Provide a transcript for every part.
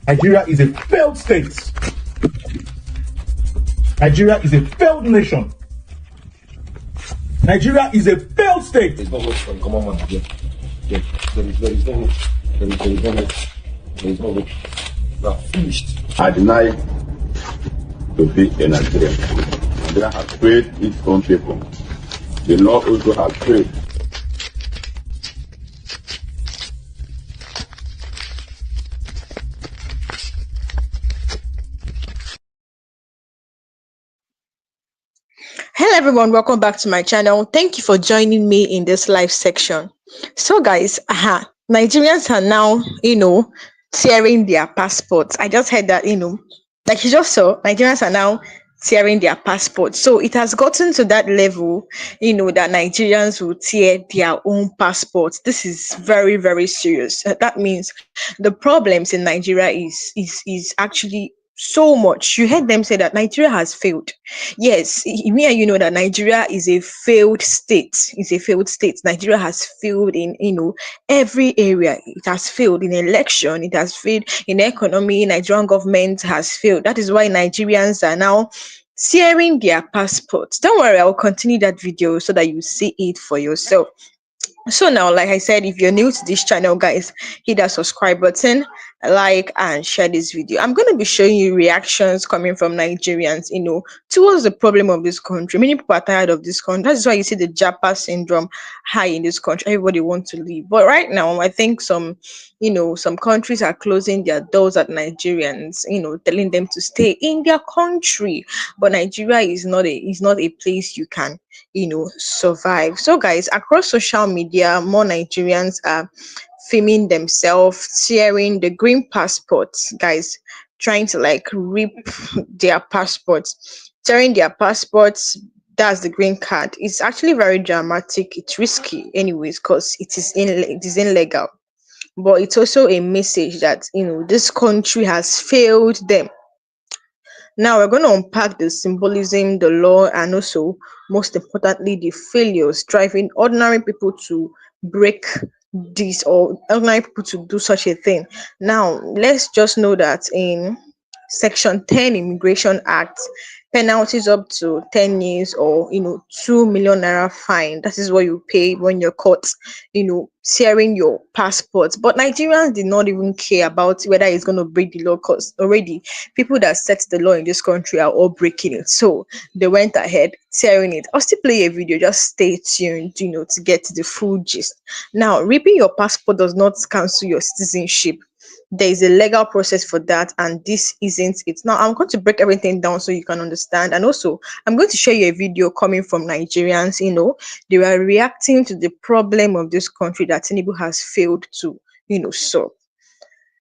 Nigeria is a failed state. Nigeria is a failed nation. Nigeria is a failed state. There's no hope for come on, there is no hope. There is no hope. There is no hope. We are finished. I deny to be a Nigerian. Nigeria has failed its own people. The law also has failed. Hello everyone, welcome back to my channel. Thank you for joining me in this live section. So guys, Nigerians are now, tearing their passports. I just heard that, like you just saw, Nigerians are now tearing their passports. So it has gotten to that level, that Nigerians will tear their own passports. This is very, very serious. That means the problems in Nigeria is actually so much. You heard them say that Nigeria has failed. Yes, me and you know that Nigeria is a failed state. It's a failed state. Nigeria has failed in every area. It has failed in election. It has failed in economy. Nigerian government has failed. That is why Nigerians are now tearing their passports. Don't worry, I will continue that video so that you see it for yourself. So now, like I said, if you're new to this channel, guys, hit that subscribe button, like and share this video. I'm going to be showing you reactions coming from Nigerians, towards the problem of this country. Many people are tired of this country. That's why you see the Japa syndrome high in this country. Everybody wants to leave. But right now, I think some countries are closing their doors at Nigerians, telling them to stay in their country. But Nigeria is not a place you can survive. So guys, across social media, more Nigerians are filming themselves tearing the green passports, guys, trying to like rip their passports, tearing their passports. That's the green card. It's actually very dramatic. It's risky anyways because it is illegal, but it's also a message that this country has failed them. Now we're going to unpack the symbolism, the law, and also, most importantly, the failures driving ordinary people to break this, or ordinary people to do such a thing. Now, let's just know that in Section 10 Immigration Act, penalties up to 10 years or 2 million naira fine. That is what you pay when you're caught tearing your passports. But Nigerians did not even care about whether it's going to break the law, because already people that set the law in this country are all breaking it. So they went ahead tearing it. I'll still play a video, just stay tuned to get the full gist. Now, ripping your passport does not cancel your citizenship. There is a legal process for that, and this isn't it. Now I'm going to break everything down so you can understand, and also I'm going to show you a video coming from Nigerians. They were reacting to the problem of this country that Tinubu has failed to solve.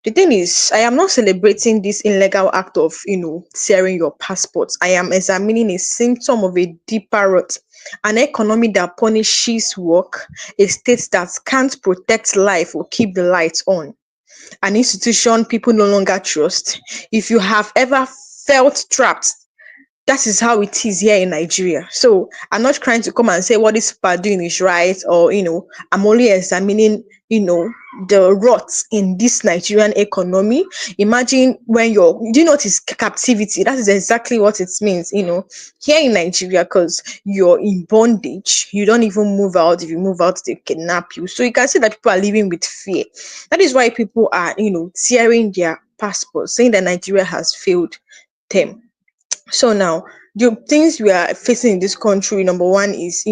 The thing is, I am not celebrating this illegal act of tearing your passports. I am examining a symptom of a deeper rot, an economy that punishes work, a state that can't protect life or keep the lights on, an institution people no longer trust. If you have ever felt trapped, that is how it is here in Nigeria. So I'm not trying to come and say what these people are doing is right, or I'm only examining the rots in this Nigerian economy. Imagine when do you notice captivity? That is exactly what it means, here in Nigeria, because you're in bondage. You don't even move out. If you move out, they kidnap you. So you can see that people are living with fear. That is why people are, tearing their passports, saying that Nigeria has failed them. So now, the things we are facing in this country, number one is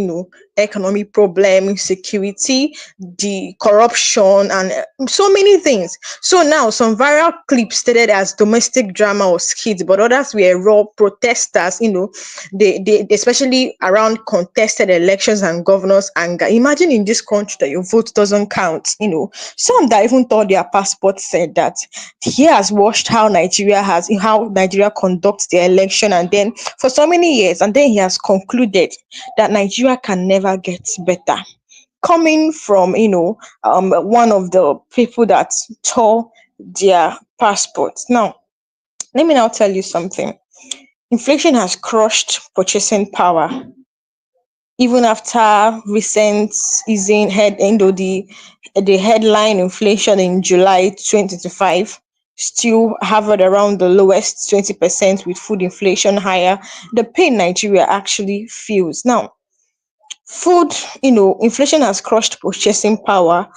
economic problem, insecurity, the corruption, and so many things. So now some viral clips stated as domestic drama or skits, but others were raw protesters. They especially around contested elections and governors anger. Imagine in this country that your vote doesn't count. Some that even thought their passport said that he has watched how Nigeria conducts the election, and then for so many years, and then he has concluded that Nigeria can never get better. Coming from one of the people that tore their passports. Now, let me now tell you something. Inflation has crushed purchasing power. Even after recent easing the headline inflation in July 2025 still hovered around the lowest 20% with food inflation higher. The pain Nigeria actually feels. Now, food, inflation has crushed purchasing power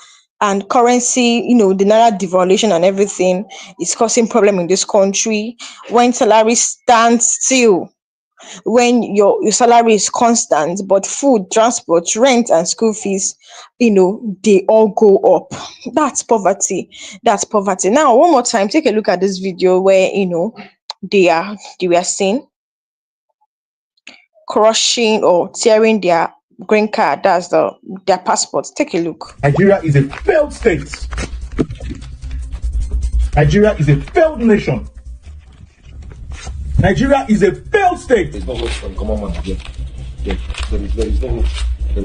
and currency, the naira devaluation and everything is causing problem in this country. When salaries stand still, when your salary is constant, but food, transport, rent, and school fees, they all go up. That's poverty. That's poverty. Now, one more time, take a look at this video where they were seen crushing or tearing their green card, that's their passports. Take a look. Nigeria is a failed state. Nigeria is a failed nation. Nigeria is a failed state. There's not much from common man again. There is no hope. There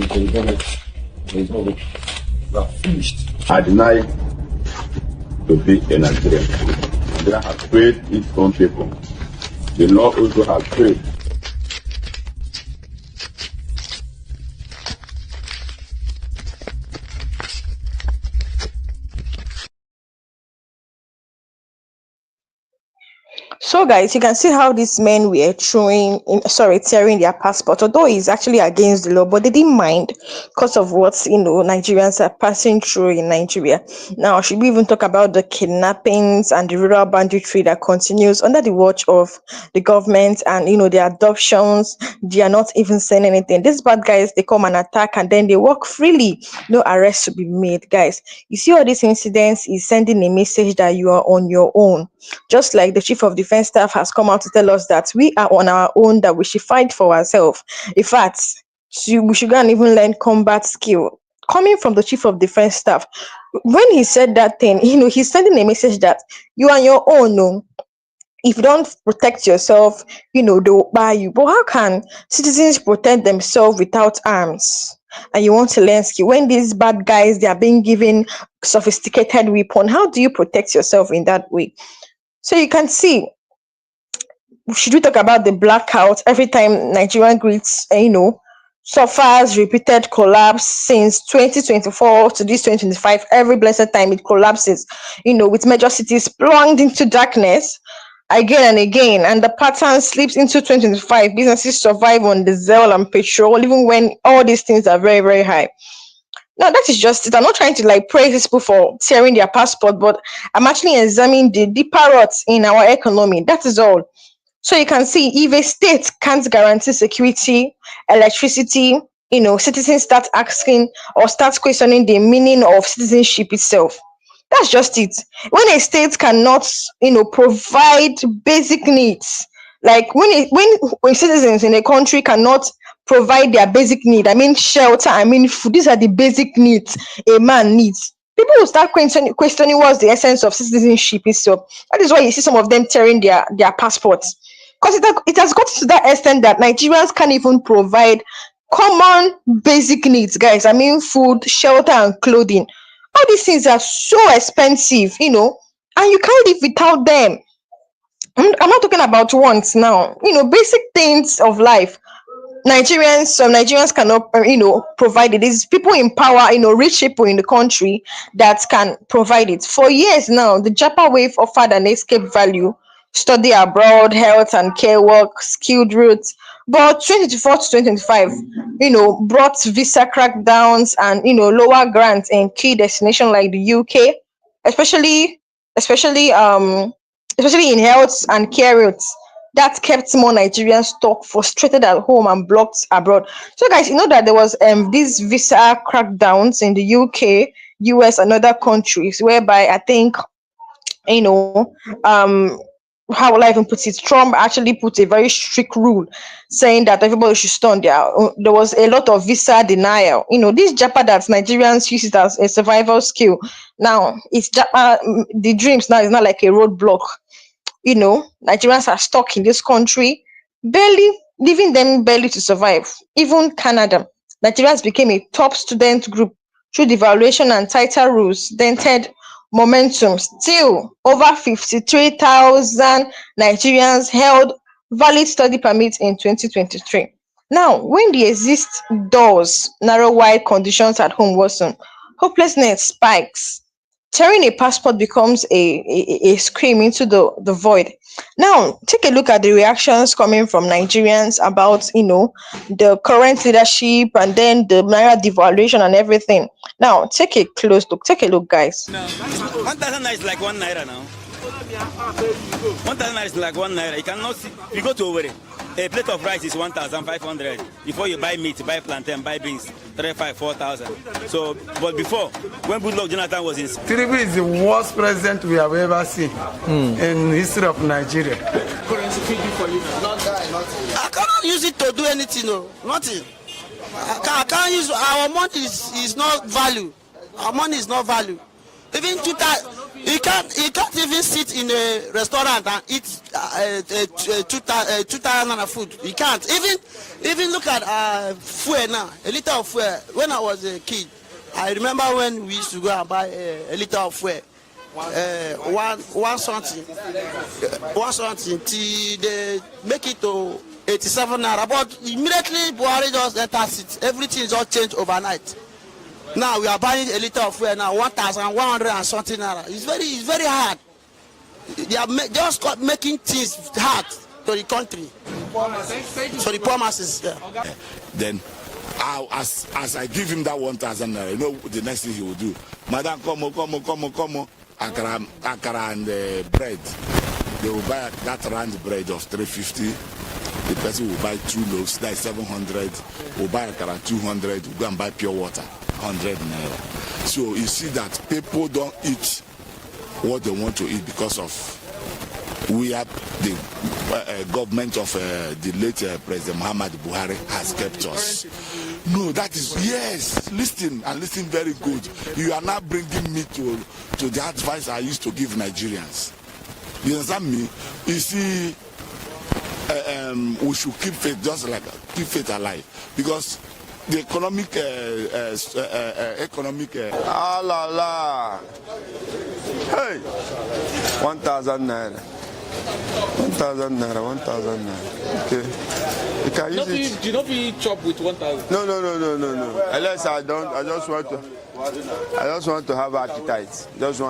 is no hope. We are finished. I deny to be a Nigerian. Nigeria has failed its own people. The law also has failed. So, guys, you can see how these men were tearing their passport. Although it's actually against the law, but they didn't mind because of what Nigerians are passing through in Nigeria. Now, should we even talk about the kidnappings and the rural banditry that continues under the watch of the government and the adoptions? They are not even saying anything. These bad guys, they come and attack and then they walk freely. No arrest to be made, guys. You see all these incidents is sending a message that you are on your own. Just like the chief of defense staff has come out to tell us that we are on our own, that we should fight for ourselves. In fact, we should go and even learn combat skill. Coming from the chief of defense staff, when he said that thing, he's sending a message that you are on your own. No, if you don't protect yourself, they'll buy you. But how can citizens protect themselves without arms? And you want to learn skill when these bad guys, they are being given sophisticated weapon. How do you protect yourself in that way? So you can see, should we talk about the blackout every time Nigerian greets, suffers repeated collapse since 2024 to this 2025. Every blessed time it collapses, with major cities plunged into darkness again and again, and the pattern slips into 2025. Businesses survive on diesel and petrol, even when all these things are very, very high. Now, that is just it. I'm not trying to praise these people for tearing their passport, but I'm actually examining the deeper roots in our economy. That is all. So you can see, if a state can't guarantee security, electricity, citizens start asking or start questioning the meaning of citizenship itself. That's just it. When a state cannot, provide basic needs, like when citizens in a country cannot provide their basic need, I mean shelter, I mean food, these are the basic needs a man needs. People will start questioning what's the essence of citizenship itself. That is why you see some of them tearing their passports. Because it has got to that extent that Nigerians can't even provide common basic needs, guys. I mean food, shelter, and clothing. All these things are so expensive, and you can't live without them. I'm not talking about wants now, basic things of life. Some Nigerians cannot, provide it. These people in power, rich people in the country that can provide it. For years now, the Japa wave offered an escape value, study abroad, health and care work, skilled routes. But 2024 to 2025, brought visa crackdowns and, lower grants in key destinations like the UK, especially, especially, um, especially in health and care routes. That kept more Nigerians stuck, frustrated at home and blocked abroad. So, guys, you know that there was these visa crackdowns in the UK, US, and other countries, whereby I think you know um how will I even put it? Trump actually put a very strict rule saying that everybody should stand there. There was a lot of visa denial. This Japa that Nigerians use it as a survival skill. Now it's Japa, the dreams now is not like a roadblock. Nigerians are stuck in this country, barely leaving them barely to survive. Even Canada, Nigerians became a top student group through devaluation and tighter rules, dented momentum. Still, over 53,000 Nigerians held valid study permits in 2023. Now, when the exist doors narrow wide conditions at home worsen, hopelessness spikes. tearing a passport becomes a scream into the void. Now, take a look at the reactions coming from Nigerians about, the current leadership and then the naira devaluation and everything. Now, take a close look. Take a look, guys. 1,000 naira is like 1 naira now. 1,000 naira is like 1 naira. You cannot see. You go to Owerri, a plate of rice is 1,500. Before you buy meat, buy plantain, buy beans, 3,500, 4,000. So, but before, when Goodluck Jonathan was in, Tinubu is the worst president we have ever seen in the history of Nigeria. I cannot use it to do anything, no, nothing. I can't use our money is not value. Our money is not value. Even you can't even sit in a restaurant and eat 2,000 food. You can't even look at fuel now. A liter of fuel. When I was a kid, I remember when we used to go and buy a liter of fuel. One something till they make it to 87 naira. But immediately Buhari just enters it. Everything is all changed overnight. Now we are buying a liter of fuel now 1,100 and something naira. It's very hard. They are just making things hard to the country. So the poor masses. Yeah. Then, as I give him that 1,000 naira, you know the next thing he will do. Madam, come on. Akara and bread. They will buy that round bread of 350. The person will buy 2 loaves, that is 700. Will buy akara 200. Will go and buy pure water, 100 naira. So you see that people don't eat what they want to eat because of we have the government of the late President Muhammad Buhari has kept us. No, that is, yes, listen and listen very good. You are now bringing me to the advice I used to give Nigerians. You understand me? You see, we should keep faith, just like keep faith alive, because the economic Ah la la. Hey, 1,000 naira. 1,000 naira. Okay. You can use it. Do you not be chop with 1,000? No. Unless I just want to have appetite. Just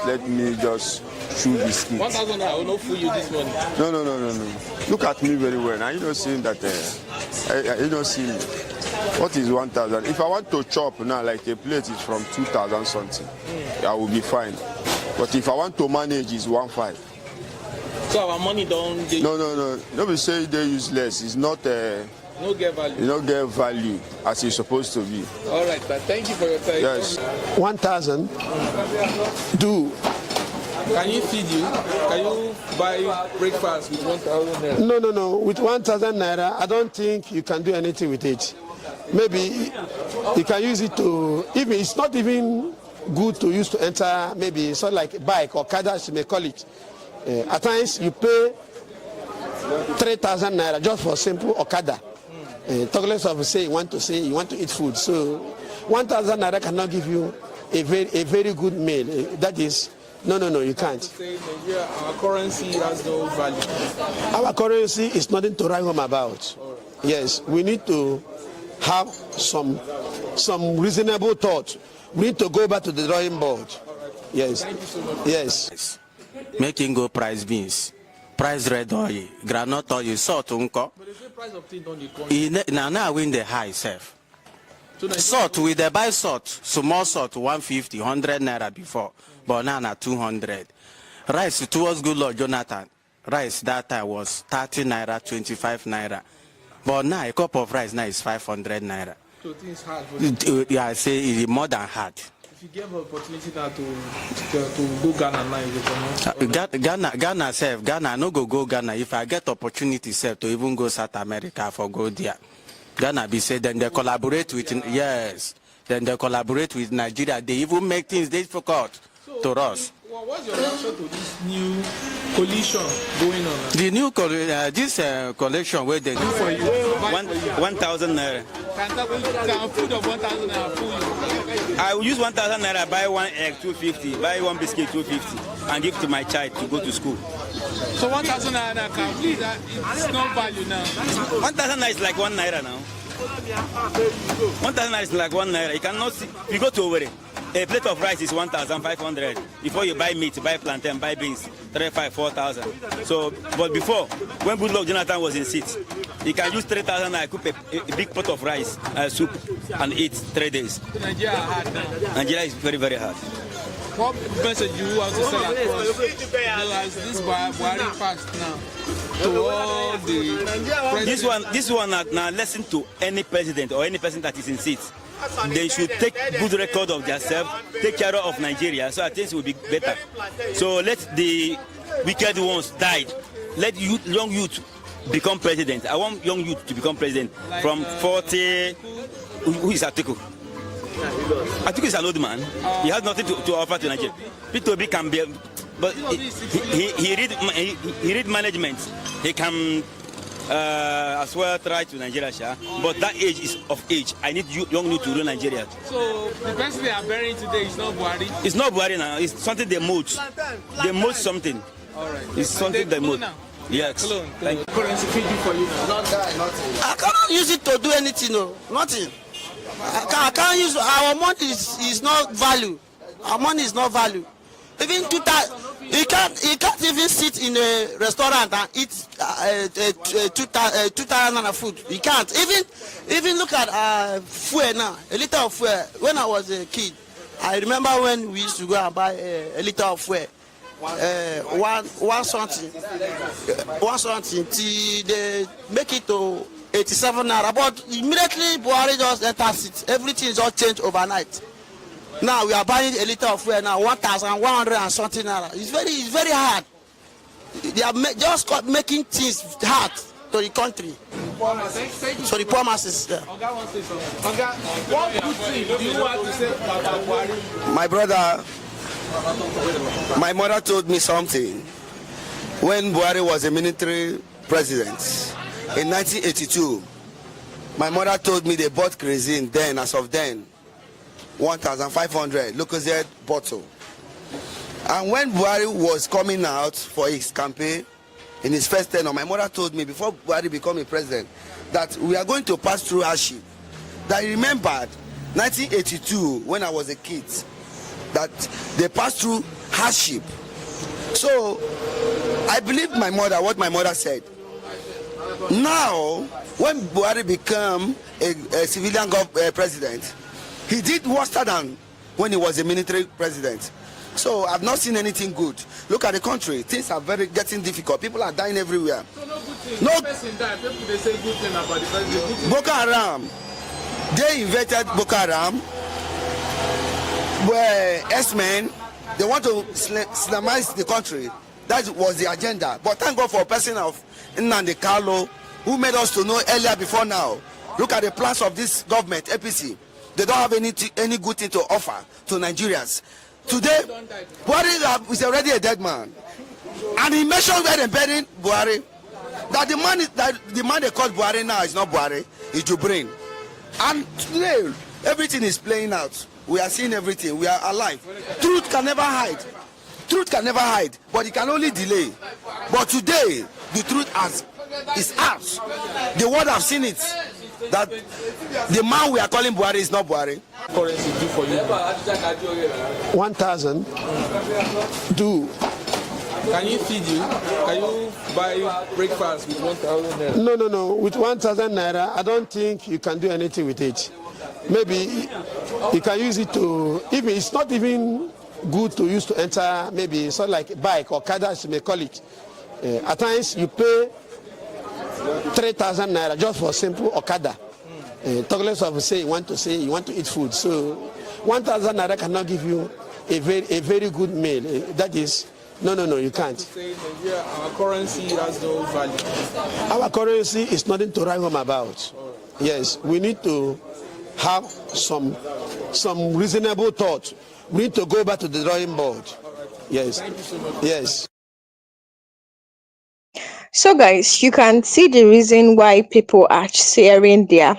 let me just chew biscuits. 1,000 naira will not fool you this morning. No. Look at me very well. Now you don't see that. You don't see me. What is 1,000? If I want to chop now, like a plate is from 2,000 something, I will be fine. But if I want to manage, it's 1,500. So our money don't. No. Nobody say they're useless. It's not. No get value. You don't get value as it's supposed to be. All right, but thank you for your time. Yes. 1,000. Do. Can you feed you? Can you buy breakfast with 1,000 naira? No. With 1,000 naira, I don't think you can do anything with it. Maybe you can use it to. Even it's not even good to use to enter. Maybe sort of like a bike or car, as you may call it. At times you pay 3,000 naira just for simple okada. Talk less of you want to eat food. So 1,000 naira cannot give you a very good meal. That is no, you can't. Nigeria, our currency has no value. Our currency is nothing to write home about. Yes, we need to have some reasonable thought. We need to go back to the drawing board. Yes. Thank you so much. Yes. Making go price beans, price red oil, granite oil, salt unko. But the price of things don't come. Now win the high self. Salt, we dey buy salt, small salt 150, 100 naira before, but now 200. Rice towards Goodluck Jonathan, rice that time was 30 naira, 25 naira. But now a cup of rice now is 500 naira. So things hard for you. Yeah, I say it's more than hard. If you give an opportunity now to go Ghana now, you Ghana no go Ghana. If I get opportunity to even go South America for go there. Ghana be said then they collaborate with Nigeria. They even make things difficult to us. What's your reaction to this new coalition going on? The new collection where they do For you, 1,000 naira. can food of 1,000 naira fool you? I will use 1,000 naira, buy one egg 250, buy one biscuit 250, and give to my child to go to school. So 1,000 naira can please that it's no value now. 1,000 naira is like 1 naira now. 1,000 naira is like 1 naira. You cannot see. You go to Owerri, a plate of rice is 1,500. Before you buy meat, buy plantain, buy beans, 3,500, 4,000. So, but before, when Goodluck Jonathan was in seat, he can use 3,000 and cook a big pot of rice, soup, and eat 3 days. Nigeria hard now. Nigeria is very, very hard. What message do you want to send across? As this Buhari passed now to all the presidents? This one now lesson to any president or any person that is in seat. They should take good record of themselves, take care of Nigeria, so that things will be better. So let the wicked ones die. Let young youth become president. I want young youth to become president from 40. Who is Atiku? Atiku is an old man. He has nothing to offer to Nigeria. P2B can be, but he read management. He can as well try to Nigeria, but that age is of age. I need young youth to rule Nigeria. So the person they are burying today is not Buhari? It's not Buhari now. It's something they mold. They mold something. All right. It's something they mold. Now? Yes. Thank you. Currency feed you for you now. I cannot use it to do anything, no, nothing. I can't use our money is not value. Our money is not value. Even you can't even sit in a restaurant and eat 2,000 food. You can't. Even look at fuel now. A liter of fuel. When I was a kid, I remember when we used to go and buy a liter of fuel. One something till they make it to 87 naira. But immediately Buhari just enters it. Everything just changed overnight. Now we are buying a liter of fuel now 1,100 and something naira. It's very hard. They are just making things hard to the country. So the poor masses. Yeah. Oga wants to say something. Oga, what good thing do you want to say about Buhari? My brother, my mother told me something when Buhari was a military president in 1982. My mother told me they bought kerosene then, as of then, 1,500 Lucozade bottle. And when Buhari was coming out for his campaign in his first tenure, my mother told me before Buhari became a president that we are going to pass through hardship. That I remembered 1982 when I was a kid, that they passed through hardship. So I believed my mother, what my mother said. Now, when Buhari became a civilian president, he did worse than when he was a military president. So I've not seen anything good. Look at the country. Things are getting difficult. People are dying everywhere. So no good thing. No person died. People they say good thing about the president. Boko Haram. They invented Boko Haram. Where S-men, they want to Islamize the country. That was the agenda. But thank God for a person of Nnamdi Kanu who made us to know earlier before now. Look at the plans of this government, APC. They don't have any good thing to offer to Nigerians. Today, Buhari is already a dead man. And he mentioned where they're burying Buhari. That the man they call Buhari now is not Buhari, it's Jubrin. And today, everything is playing out. We are seeing everything. We are alive. Truth can never hide. Truth can never hide, but it can only delay. But today, the truth is out. The world have seen it. That the man we are calling Buhari is not Buhari. Currency do for you. 1,000 do. Can you feed you? Can you buy breakfast with 1,000 naira? No. With 1,000 naira, I don't think you can do anything with it. Maybe you can use it to, even it's not even good to use to enter, maybe sort of like bike or car, as you may call it. At times you pay 3,000 naira just for simple Okada. Talk less of say you want to eat food. So 1,000 naira cannot give you a very good meal. That is no, you can't. Our currency has no value. Our currency is nothing to write home about. Yes, we need to have some reasonable thought. We need to go back to the drawing board. Yes. Thank you so much. Yes. So guys, you can see the reason why people are sharing their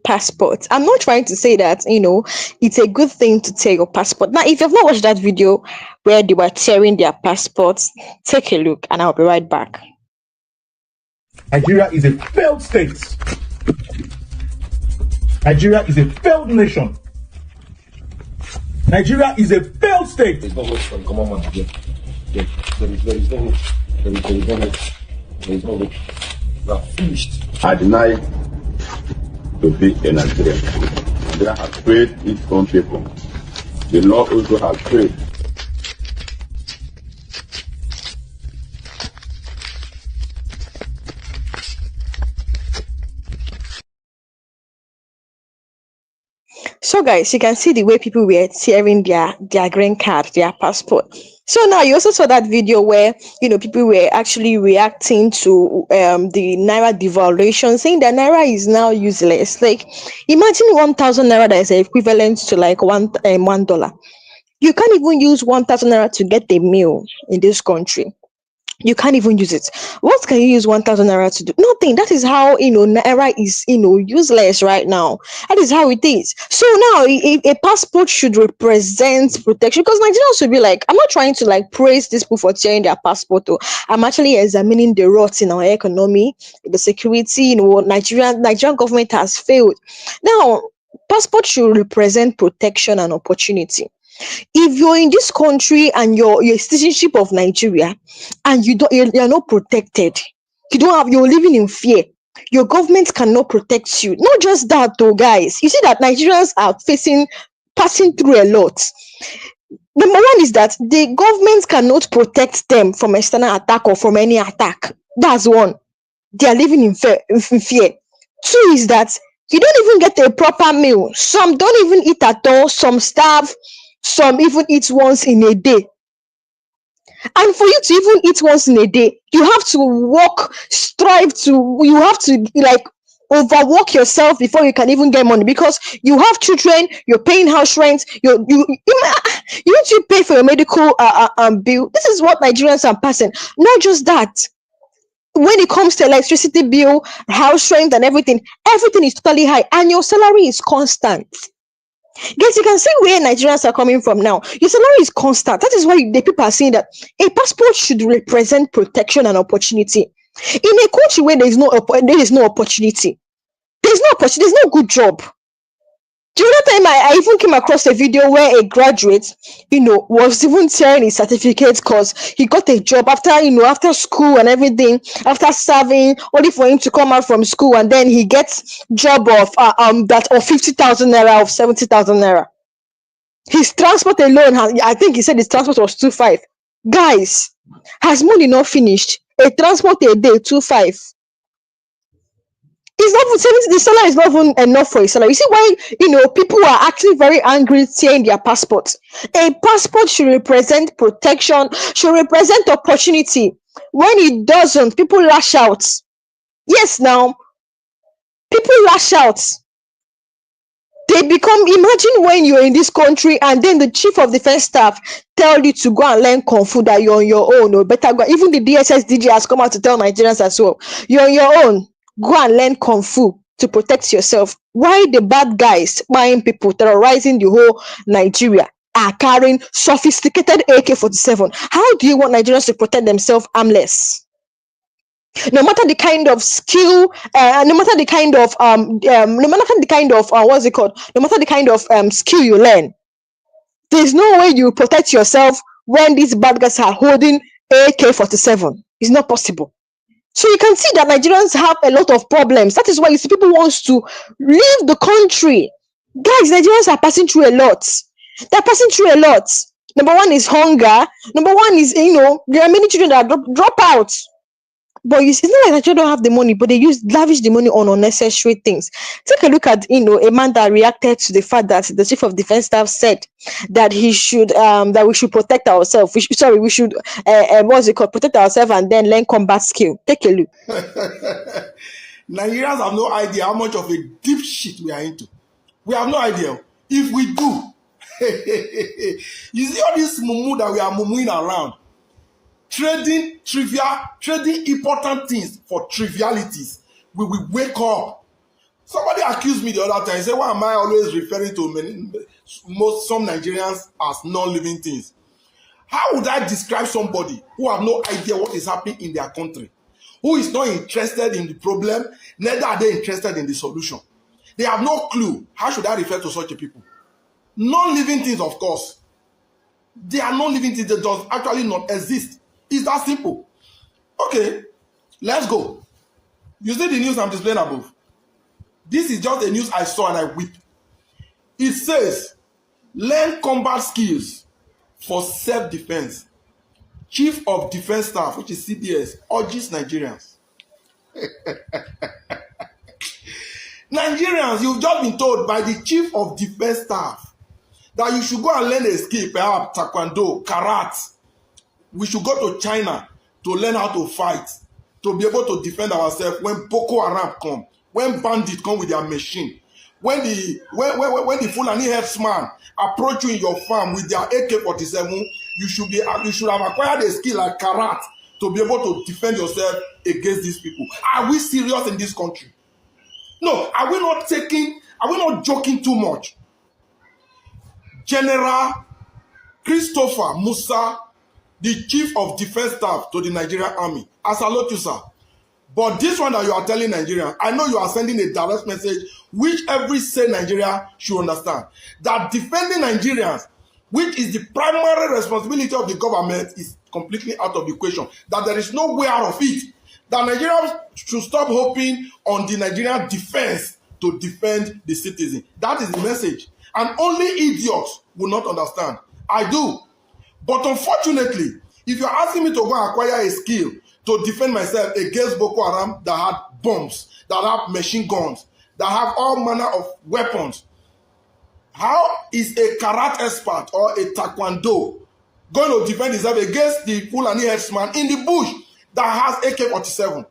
passports. I'm not trying to say that, it's a good thing to tear your passport. Now, if you've not watched that video where they were tearing their passports, take a look and I'll be right back. Nigeria is a failed state. Nigeria is a failed nation. Nigeria is a failed state. There's no hope for common man again. There is no hope. There is no hope. There is no hope. We are finished. I deny to be a Nigerian. Nigeria has failed its own people. The law also has failed. So guys, you can see the way people were tearing their green card, their passport. So now you also saw that video where people were actually reacting to the naira devaluation, saying that naira is now useless. Like, imagine 1,000 naira that is equivalent to like $1. You can't even use 1,000 naira to get a meal in this country. You can't even use it. What can you use 1,000 naira to do? Nothing. That is how naira is useless right now. That is how it is. So now a passport should represent protection, because Nigerians should be like, I'm not trying to like praise these people for tearing their passport. Though. I'm actually examining the rot in our economy, the security. Nigerian government has failed. Now, passport should represent protection and opportunity. If you're in this country and you're a citizenship of Nigeria and you're not protected, you're living in fear, your government cannot protect you. Not just that though, guys. You see that Nigerians are passing through a lot. Number one is that the government cannot protect them from external attack or from any attack. That's one. They are living in fear. Two is that you don't even get a proper meal. Some don't even eat at all. Some starve. Some even eat once in a day. And for you to even eat once in a day, you have to you have to like overwork yourself before you can even get money, because you have children, you're paying house rent, you need to pay for your medical bill. This is what Nigerians are passing. Not just that. When it comes to electricity bill, house rent and everything is totally high, and your salary is constant. Guys, you can see where Nigerians are coming from now. Your salary is constant. That is why the people are saying that a passport should represent protection and opportunity. In a country where there is no opportunity, there's no good job. The other time I even came across a video where a graduate, was even tearing his certificate because he got a job after school and everything, after serving, only for him to come out from school and then he gets job of 50,000 naira, of 70,000 naira. His transport alone, I think he said his transport was 2.5. Guys, has money not finished? A transport a day 2.5. It's not 70. The salary is not even enough for a salary. You see why people are actually very angry tearing their passports. A passport should represent protection, should represent opportunity. When it doesn't, people lash out. Yes, now people lash out. They become, imagine when you're in this country and then the chief of defense staff tell you to go and learn Kung Fu, that you're on your own, or better go. Even the DSS DG has come out to tell Nigerians as well, you're on your own. Go and learn Kung Fu to protect yourself. Why the bad guys, buying people, terrorizing the whole Nigeria, are carrying sophisticated AK-47? How do you want Nigerians to protect themselves armless? No matter the kind of skill, no matter the kind of skill you learn, there's no way you protect yourself when these bad guys are holding AK-47. It's not possible. So you can see that Nigerians have a lot of problems. That is why you see people want to leave the country. Guys, Nigerians are passing through a lot. They're passing through a lot. Number one is hunger. Number one is, there are many children that drop out. But it's not like Nigeria don't have the money, but they lavish the money on unnecessary things. Take a look at, a man that reacted to the fact that the chief of defense staff said that he should, that we should protect ourselves. We should, protect ourselves and then learn combat skill. Take a look. Nigerians have no idea how much of a deep shit we are into. We have no idea. If we do, you see all this mumu that we are mumuing around, trading important things for trivialities. We will wake up. Somebody accused me the other time. He said, why am I always referring to some Nigerians as non-living things? How would I describe somebody who have no idea what is happening in their country, who is not interested in the problem, neither are they interested in the solution? They have no clue. How should I refer to such a people? Non-living things, of course. They are non-living things. They does actually not exist. It's that simple. Okay, let's go. You see the news I'm displaying above? This is just the news I saw and I weep. It says, learn combat skills for self-defense. Chief of Defense Staff, which is CDS, urges Nigerians. Nigerians, you've just been told by the Chief of Defense Staff that you should go and learn a skill, perhaps taekwondo, karate. We should go to China to learn how to fight, to be able to defend ourselves when Boko Haram come, when bandits come with their machine, when the Fulani herdsman approach you in your farm with their AK-47, you should have acquired a skill like karate to be able to defend yourself against these people. Are we serious in this country? No, are we not joking too much? General Christopher Musa, the Chief of Defense Staff to the Nigerian Army, I salute you, sir. But this one that you are telling Nigerians, I know you are sending a direct message which every sane Nigeria should understand. That defending Nigerians, which is the primary responsibility of the government, is completely out of the equation. That there is no way out of it. That Nigerians should stop hoping on the Nigerian defense to defend the citizen. That is the message. And only idiots will not understand. I do. But unfortunately, if you're asking me to go and acquire a skill to defend myself against Boko Haram that had bombs, that have machine guns, that have all manner of weapons, how is a karate expert or a taekwondo going to defend himself against the Fulani herdsman in the bush that has AK-47?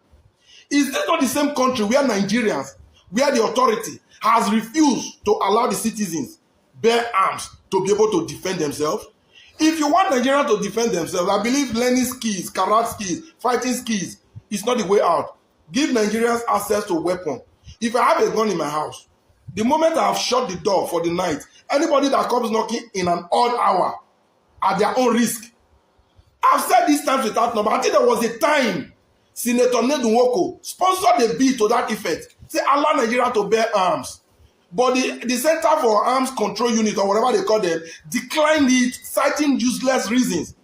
Is this not the same country where Nigerians, where the authority has refused to allow the citizens bear arms to be able to defend themselves? If you want Nigerians to defend themselves, I believe learning skills, karate skills, fighting skills is not the way out. Give Nigerians access to weapons. If I have a gun in my house, the moment I have shut the door for the night, anybody that comes knocking in an odd hour at their own risk. I've said this times without number. I think there was a time Senator Ned Nwoko sponsored a bill to that effect. Say allow Nigeria to bear arms. But the Center for Arms Control Unit, or whatever they call them, declined it, citing useless reasons.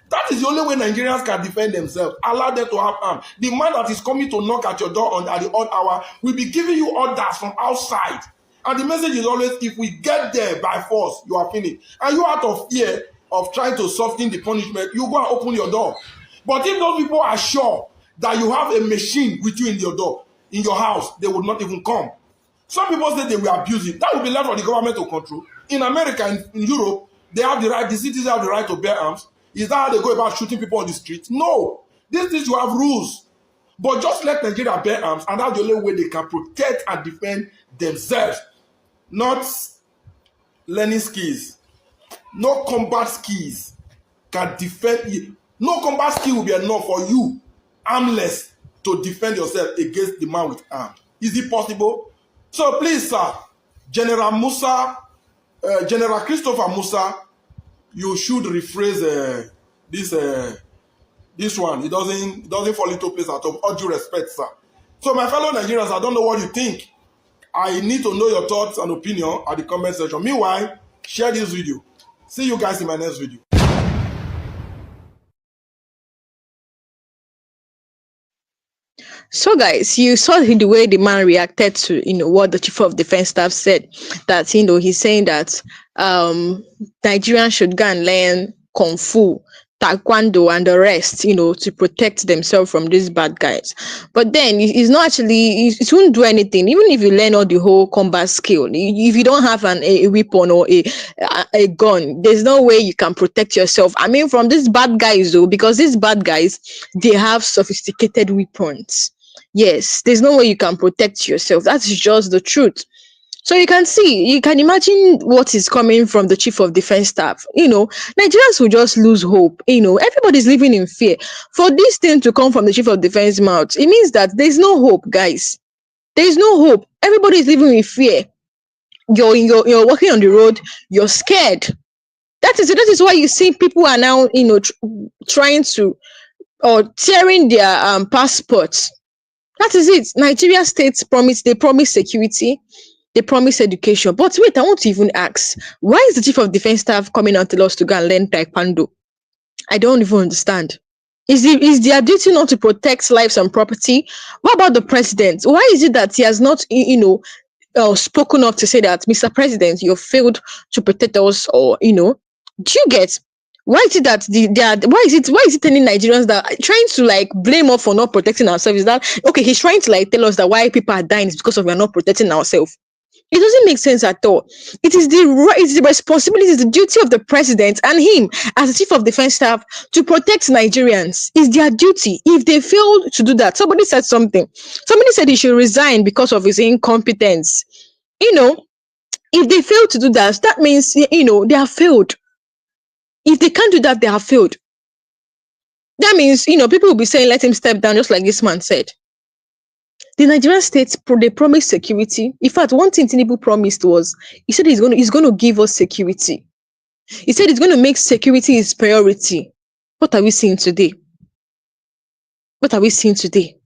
That is the only way Nigerians can defend themselves. Allow them to have arms. The man that is coming to knock at your door at the odd hour will be giving you orders from outside. And the message is always, if we get there by force, you are finished. And you, out of fear of trying to soften the punishment, you go and open your door. But if those people are sure that you have a machine with you in your door, in your house, they would not even come. Some people say they will abuse it. That will be left for the government to control. In America, in Europe, they have the right, the citizens have the right to bear arms. Is that how they go about shooting people on the street? No. These things you have rules. But just let Nigeria bear arms, and that's the only way they can protect and defend themselves. Not learning skills. No combat skills can defend you. No combat skill will be enough for you, armless, to defend yourself against the man with arms. Is it possible? So please, sir, General Christopher Musa, you should rephrase this one. It doesn't fall into place at all. All due respect, sir. So my fellow Nigerians, I don't know what you think. I need to know your thoughts and opinion at the comment section. Meanwhile, share this video. See you guys in my next video. So, guys, you saw the way the man reacted to what the chief of defense staff said. That he's saying that Nigerians should go and learn kung fu, taekwondo, and the rest, to protect themselves from these bad guys. But then it's not actually, it won't do anything. Even if you learn all the whole combat skill, if you don't have a weapon or a gun, there's no way you can protect yourself. I mean, from these bad guys, though, because these bad guys, they have sophisticated weapons. Yes, there's no way you can protect yourself. That's just the truth. So you can imagine what is coming from the chief of defense staff. Nigerians will just lose hope. Everybody's living in fear. For this thing to come from the chief of defense mouth, it means that there's no hope, guys. There's no hope. Everybody's living in fear. You're walking on the road, you're scared. That is why you see people are now, trying to, or tearing their passports. That is it. Nigeria states promise security. They promise education. But wait, I want to even ask, why is the chief of defense staff coming out to tell us to go and learn taekwondo? I don't even understand. Is their duty not to protect lives and property? What about the president? Why is it that he has not, spoken up to say that, Mr. President, you failed to protect us, or do you get? Why is it that why is it telling Nigerians that trying to like blame us for not protecting ourselves? Is that okay? He's trying to like tell us that why people are dying is because of we are not protecting ourselves. It doesn't make sense at all. It's the responsibility, it's the duty of the president and him as the chief of defense staff to protect Nigerians. It's their duty. If they fail to do that, somebody said something. Somebody said he should resign because of his incompetence. If they fail to do that, that means they have failed. If they can't do that, they have failed. That means people will be saying, let him step down, just like this man said. The Nigerian state, they promised security. In fact, one thing Tinubu promised was, he said he's going to give us security. He said he's going to make security his priority. What are we seeing today? What are we seeing today?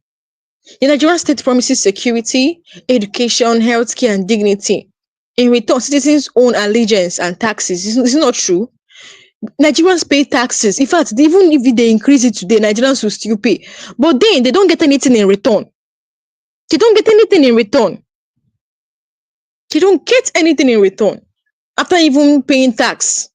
The Nigerian state promises security, education, healthcare, and dignity. In return, citizens own allegiance and taxes. Is it not true? Nigerians pay taxes. In fact, even if they increase it today, Nigerians will still pay. But then they don't get anything in return. They don't get anything in return. They don't get anything in return after even paying tax.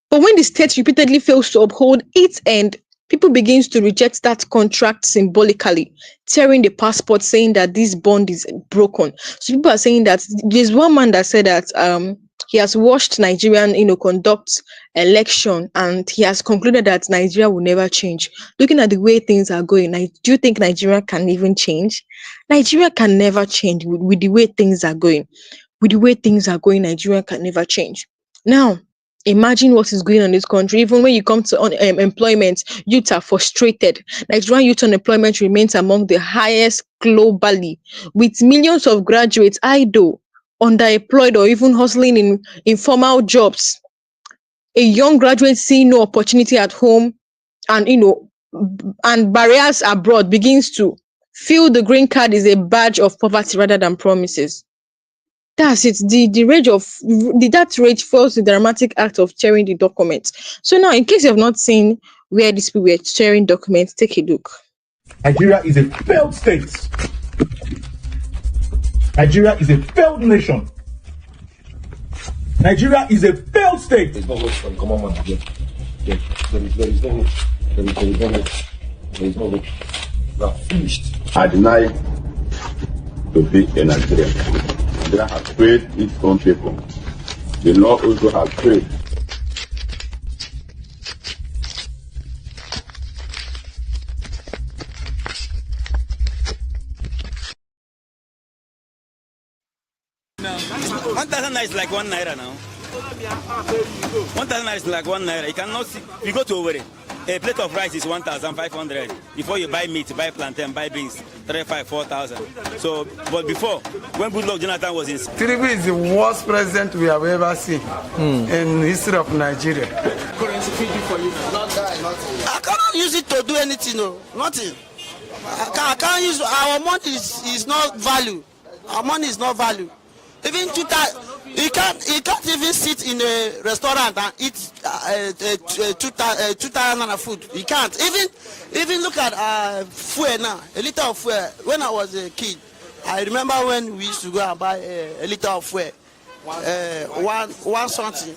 But when the state repeatedly fails to uphold its end, people begin to reject that contract symbolically, tearing the passport, saying that this bond is broken. So people are saying that there's one man that said that he has watched Nigerian, conduct election, and he has concluded that Nigeria will never change. Looking at the way things are going, do you think Nigeria can even change? Nigeria can never change with the way things are going. With the way things are going, Nigeria can never change. Now, imagine what is going on in this country. Even when you come to employment, youth are frustrated. Nigerian youth unemployment remains among the highest globally, with millions of graduates idle, underemployed, or even hustling in informal jobs. A young graduate seeing no opportunity at home and barriers abroad begins to feel the green card is a badge of poverty rather than promises. That's it. That rage follows the dramatic act of sharing the documents. So now, in case you have not seen where these people were sharing documents, take a look. Nigeria is a failed state. Nigeria is a failed nation. Nigeria is a failed state. There's no hope for the common man again. There is no hope. There is no hope. We are finished. I deny to be a Nigerian. Nigeria has failed its own people. The law also has failed. No. 1,000 naira is like 1 naira now. 1,000 naira is like 1 naira. You cannot see. You go to Owerri, a plate of rice is 1,500. Before you buy meat, buy plantain, buy beans, 3,500, 4,000. So, but before, when Goodluck Jonathan was in, Tinubu is the worst president we have ever seen in the history of Nigeria. Currency fee for you now. I cannot use it to do anything, no, nothing. I can't use our money is not value. Our money is not value. Even he can't even sit in a restaurant and eat 2,000 food. He can't. Even look at fuel now. A liter of fuel. When I was a kid, I remember when we used to go and buy a liter of fuel. One something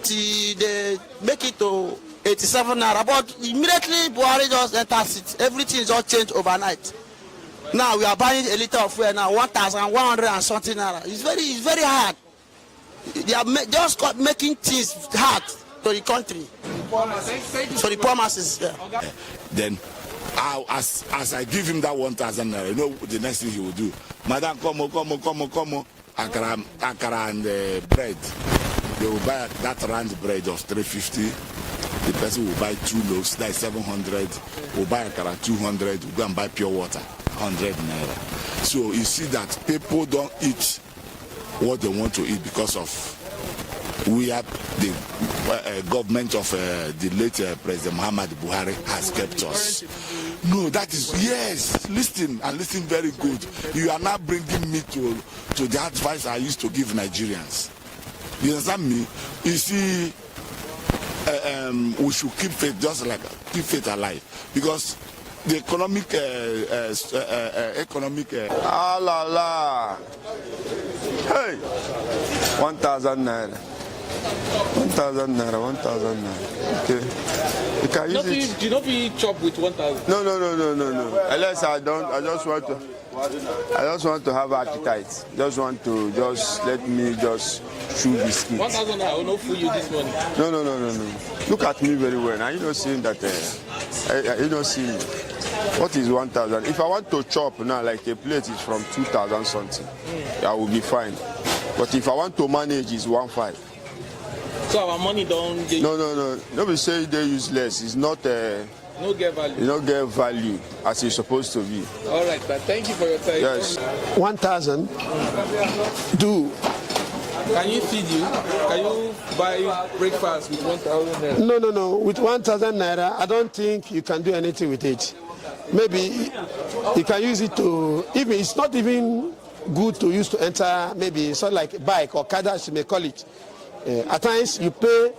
till they make it to 87 naira. But immediately Buhari just enters it. Everything is all changed overnight. Now we are buying a liter of fuel now 1,100 and something naira. It's very hard. They are just making things hard to the country. So the poor masses. Yeah. Then, as I give him that 1,000 naira, you know the next thing he will do. Madam, come on. Akara and bread. They will buy that round bread of 350. The person will buy 2 loaves, that's 700. Will buy akara 200. Will go and buy pure water, 100 naira. So you see that people don't eat what they want to eat because of we have the government of the late President Muhammad Buhari has kept us. No, that is, yes, listen and listen very good. You are now bringing me to the advice I used to give Nigerians. You understand me? You see, we should keep faith, just like keep faith alive, because the economic Ah la la. Hey, 1,000 naira. 1,000 naira, 1,000 naira. Okay. You can use it. You don't be chop with 1,000. No. Unless I just want to have appetite. Let me just chew biscuits. 1,000 naira will not fool you this morning. No. Look at me very well. Now you don't see that. You don't see what is 1,000. If I want to chop now, like a plate is from 2,000 something, I will be fine. But if I want to manage, it's 1,500. So our money don't get... No. Nobody say they're useless. It's not... no get value. You don't get value as it's supposed to be. All right, but thank you for your time. Yes. 1,000. Do. Can you feed you? Can you buy breakfast with 1,000 naira? No. With 1,000 naira, I don't think you can do anything with it. Maybe you can use it to... Even it's not even good to use to enter, maybe sort of like bike or car, as you may call it. At times you pay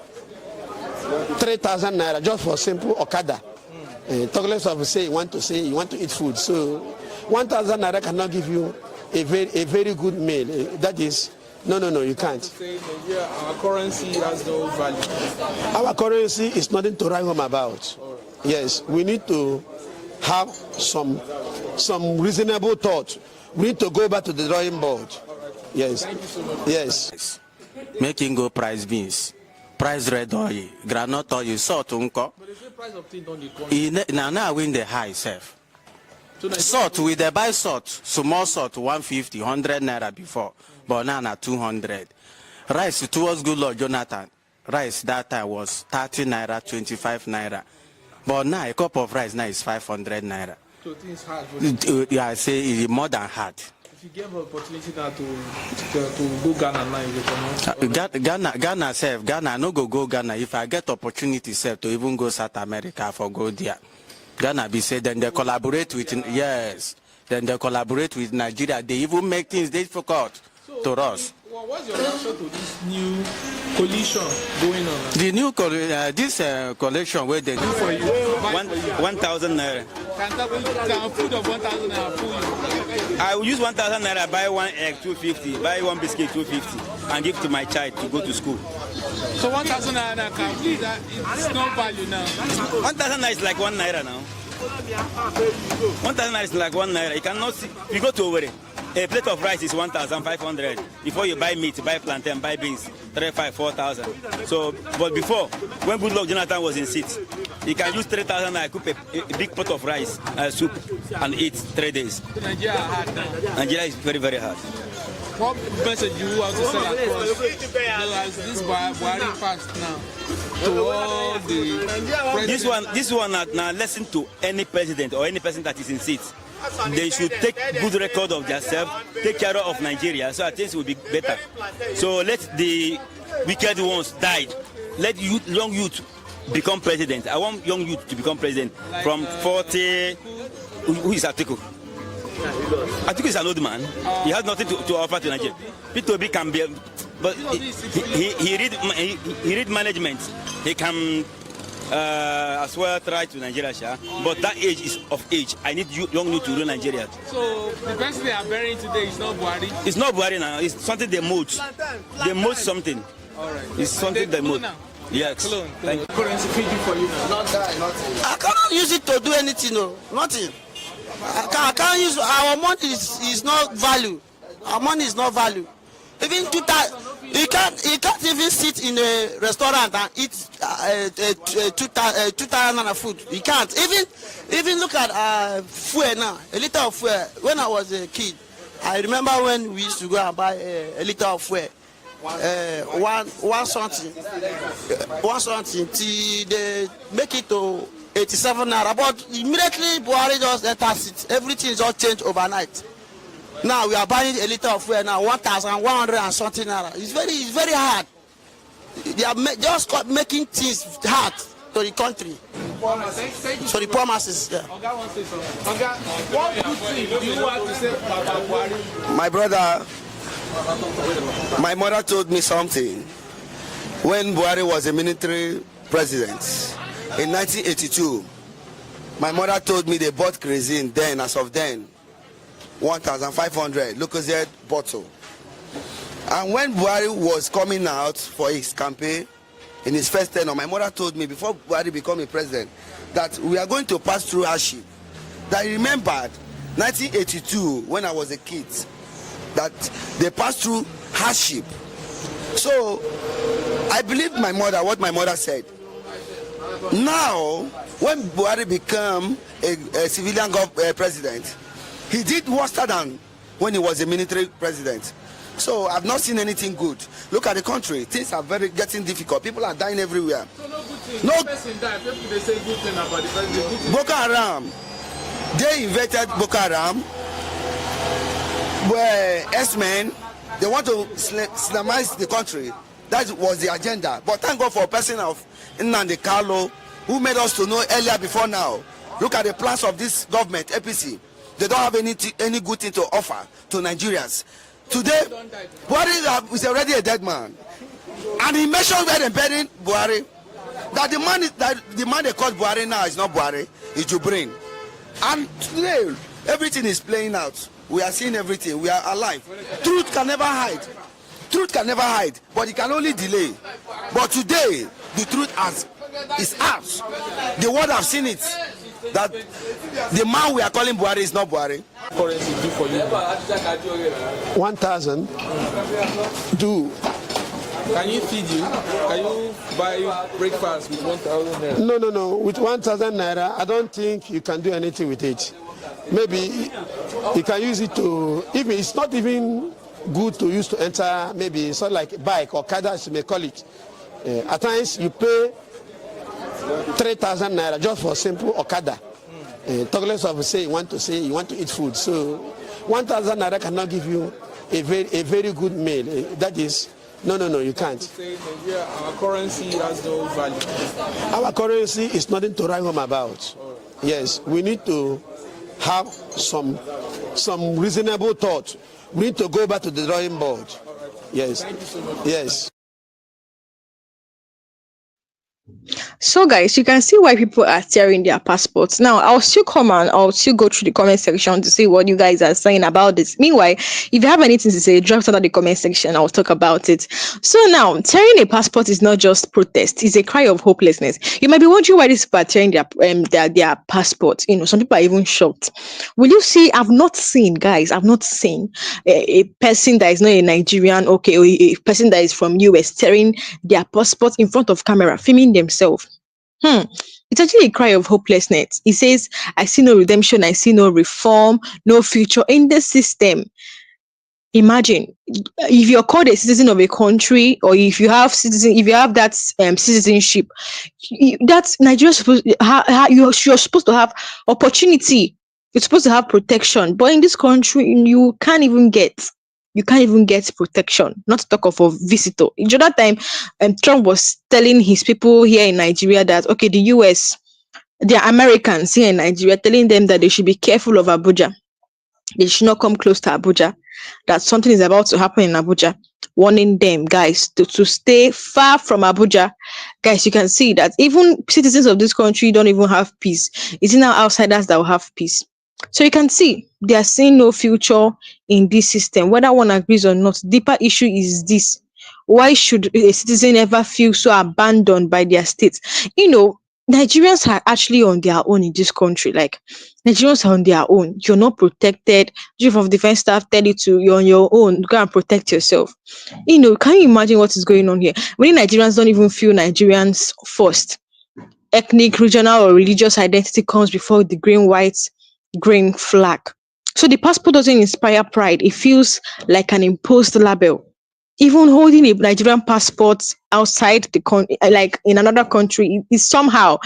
3,000 naira just for simple okada. Talk less of say you want to eat food. So 1,000 naira cannot give you a very good meal. That is no, you can't. Our currency has no value. Our currency is nothing to write home about. Yes, we need to have some reasonable thought. We need to go back to the drawing board. Yes. Thank you so much. Yes. Making go price beans, price red oil, granite oil, salt unko. But the price of things don't come. Now win the high self. Salt, we dey buy salt, small salt 150, 100 naira before, but now na 200. Rice towards good Lord Jonathan, rice that time was 30 naira, 25 naira. But now a cup of rice now is 500 naira. So things hard. Yeah, I say it's more than hard. If you get an opportunity now to go Ghana now, you come Ghana no go Ghana. If I get opportunity to even go South America for go there. Ghana be said, then they collaborate with, yes, then they collaborate with Nigeria. They even make things difficult to us. Well, what's your reaction to this new coalition going on? The new coalition where they do for you, 1,000 naira. Can food of 1,000 naira food you? I will use 1,000 naira, buy one egg 250, buy one biscuit 250, and give to my child to go to school. So 1,000 naira can please that it's no value now. 1,000 naira is like 1 naira now. 1,000 naira is like 1 naira. You cannot see. You go to Owerri. A plate of rice is 1,500. Before you buy meat, buy plantain, buy beans, 3,500, 4,000. So, but before, when Good Luck Jonathan was in seat, he can use 3,000 and cook a big pot of rice, soup, and eat 3 days. Nigeria hard now. Nigeria is very, very hard. What message you want to send across? As this Buhari passed now to all the presidents. This one now lesson to any president or any person that is in seat. They should take good record of themselves, take care of Nigeria, so that things will be better. So let the wicked ones die. Let young youth become president. I want young youth to become president from 40. Who is Atiku? Atiku is an old man. He has nothing to offer to Nigeria. P2B can be, but he read management. He can as well try to Nigeria, but that age is of age. I need young youth to rule Nigeria. So the person they are burying today is not Buhari? It's not Buhari now. It's something they mold. They mold something. All right. It's something they mold. Yes. Thank you. Currency feed you for you now. Not that, nothing. I cannot use it to do anything, no. Nothing. I can't use our money is not value. Our money is not value. Even you can't even sit in a restaurant and eat 2,000 food. You can't. Even look at fuel now. A liter of fuel. When I was a kid, I remember when we used to go and buy a liter of fuel. One something till they make it to 87 naira. But immediately Buhari just enters it. Everything just changed overnight. Now we are buying a liter of fuel now 1,100 and something naira. It's very hard. They are making things hard to the country. So the poor masses. Yeah. What good thing do you want to say about Buhari? My brother, my mother told me something when Buhari was a military president in 1982. My mother told me they bought kerosene then, as of then, 1,500 Lucozade bottle. And when Buhari was coming out for his campaign in his first tenure, my mother told me before Buhari became a president that we are going to pass through hardship. That I remembered 1982 when I was a kid, that they passed through hardship. So I believed my mother, what my mother said. Now, when Buhari became a civilian president, he did worse than when he was a military president. So I've not seen anything good. Look at the country; things are getting difficult. People are dying everywhere. So no good thing. No person die. People they say good thing about the president. Boko Haram, they invented Boko Haram. Where S-men, they want to Islamize the country. That was the agenda. But thank God for a person of Nnamdi Kanu who made us to know earlier before now. Look at the plans of this government, APC. They don't have any good thing to offer to Nigerians. Today, Buhari is already a dead man. And he mentioned where they're burying Buhari. That the man they call Buhari now is not Buhari, it's Jubrin. And today, everything is playing out. We are seeing everything. We are alive. Truth can never hide. Truth can never hide, but it can only delay. But today, the truth is out. The world have seen it. That the man we are calling Buhari is not Buhari. Currency do for you. 1,000 do. Can you feed you? Can you buy breakfast with 1,000 naira? No. With 1,000 naira, I don't think you can do anything with it. Maybe you can use it to, even it's not even good to use to enter, maybe sort of like bike or kada, as you may call it. At times you pay 3,000 naira just for simple okada. Talk less of say you want to eat food. So 1,000 naira cannot give you a very good meal. That is no, you can't. Say Nigeria, our currency has no value. Our currency is nothing to write home about. Yes, we need to have some reasonable thought. We need to go back to the drawing board. Yes. Thank you so much. Yes. So guys, you can see why people are tearing their passports. Now, I'll still come and I'll still go through the comment section to see what you guys are saying about this. Meanwhile, if you have anything to say, drop it under the comment section. I'll talk about it. So now, tearing a passport is not just protest. It's a cry of hopelessness. You might be wondering why these people are tearing their passports. You know, some people are even shocked. Will you see? I've not seen a person that is not a Nigerian, okay, or a person that is from US tearing their passport in front of camera, filming themselves. It's actually a cry of hopelessness. It says, I see no redemption, I see no reform, no future in the system. Imagine if you're called a citizen of a country, or if you have that citizenship, that's Nigeria supposed you're supposed to have opportunity. You're supposed to have protection, but in this country, you can't even get protection, not to talk of a visitor. In other time, Trump was telling his people here in Nigeria that, okay, the US, the Americans here in Nigeria, telling them that they should be careful of Abuja. They should not come close to Abuja, that something is about to happen in Abuja, warning them, guys, to stay far from Abuja. Guys, you can see that even citizens of this country don't even have peace. It's now outsiders that will have peace. So you can see they are seeing no future in this system, whether one agrees or not. Deeper issue is this: why should a citizen ever feel so abandoned by their state? You know, Nigerians are actually on their own in this country. Like, Nigerians are on their own. You're not protected. Chief of Defense Staff tell you you're on your own. Go and protect yourself. You know, can you imagine what is going on here? Many Nigerians don't even feel Nigerians first. Ethnic, regional, or religious identity comes before the green flag. So the passport doesn't inspire pride. It feels like an imposed label. Even holding a Nigerian passport outside the country, like in another country, is somehow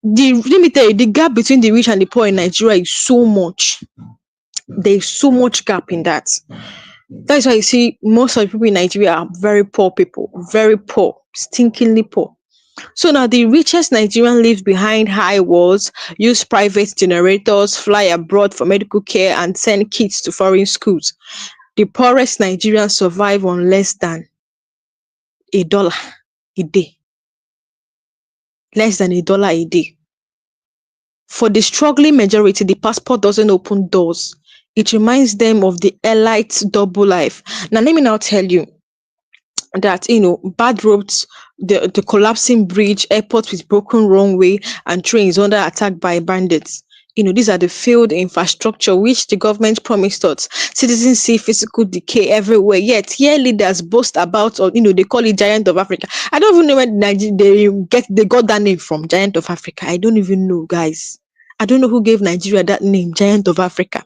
the gap between the rich and the poor in Nigeria is so much. There's so much gap in that. That's why you see most of the people in Nigeria are very poor people, very poor, stinkingly poor. So now the richest Nigerian lives behind high walls, use private generators, fly abroad for medical care, and send kids to foreign schools. The poorest Nigerians survive on less than $1 a day. Less than $1 a day. For the struggling majority, the passport doesn't open doors. It reminds them of the elite's double life. Now, let me now tell you that, bad roads, the collapsing bridge, airports with broken runway, and trains under attack by bandits. These are the failed infrastructure which the government promised us. Citizens see physical decay everywhere, yet here leaders boast about, or they call it Giant of Africa. I don't even know where they got that name from, Giant of Africa. I don't even know, guys. I don't know who gave Nigeria that name, Giant of Africa.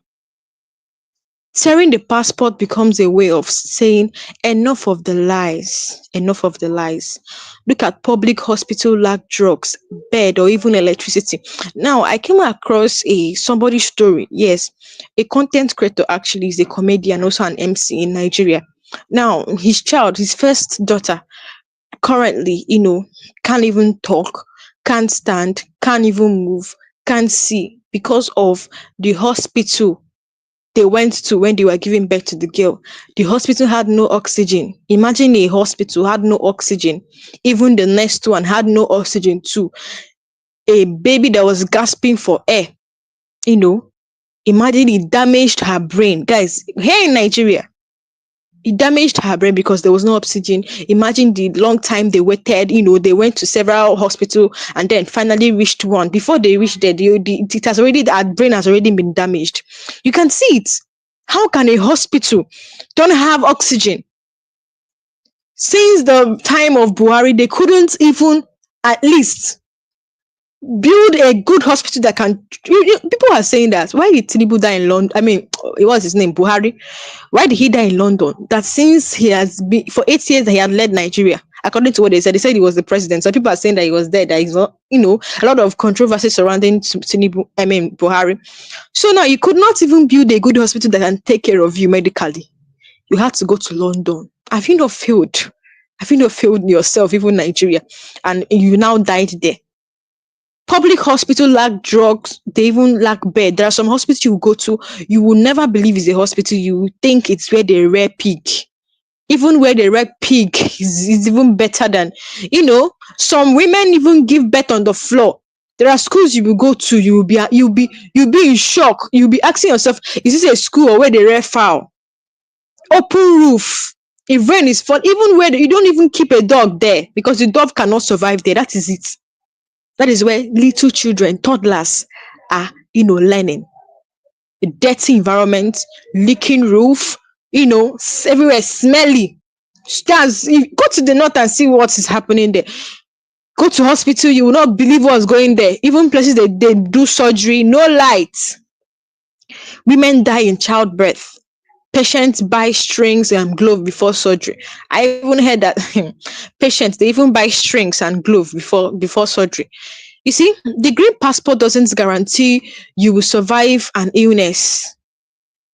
Tearing the passport becomes a way of saying enough of the lies, enough of the lies. Look at public hospital lack drugs, bed, or even electricity. Now, I came across somebody's story. Yes, a content creator actually is a comedian, also an MC in Nigeria. Now, his first daughter, currently, can't even talk, can't stand, can't even move, can't see because of the hospital they went to when they were giving birth to the girl. The hospital had no oxygen. Imagine a hospital had no oxygen. Even the next one had no oxygen too. A baby that was gasping for air, imagine it damaged her brain. Guys, here in Nigeria, it damaged her brain because there was no oxygen. Imagine the long time they waited. They went to several hospitals and then finally reached one. Before they reached there, her brain has already been damaged. You can see it. How can a hospital don't have oxygen? Since the time of Buhari, they couldn't even at least build a good hospital that can. People are saying that why did Tinubu die in London? I mean, it was his name, Buhari. Why did he die in London? That since he has been for 8 years that he had led Nigeria, according to what they said he was the president. So people are saying that he was dead. That he's not, a lot of controversy surrounding Tinubu. I mean, Buhari. So now you could not even build a good hospital that can take care of you medically. You had to go to London. Have you not failed? Have you not failed yourself, even Nigeria, and you now died there? Public hospital lack drugs, they even lack bed. There are some hospitals you go to, you will never believe it's a hospital. You think it's where they rear pig. Even where they rear pig is even better than, some women even give birth on the floor. There are schools you will go to, you'll be in shock. You'll be asking yourself, is this a school or where they rear fowl? Open roof. If rain is fall, even where you don't even keep a dog there because the dog cannot survive there. That is it. That is where little children, toddlers are, learning. A dirty environment, leaking roof, everywhere smelly. Stars, go to the north and see what is happening there. Go to hospital, you will not believe what's going there. Even places they do surgery, no light. Women die in childbirth. Patients buy strings and glove before surgery. I even heard that patients, they even buy strings and glove before surgery. You see, the green passport doesn't guarantee you will survive an illness.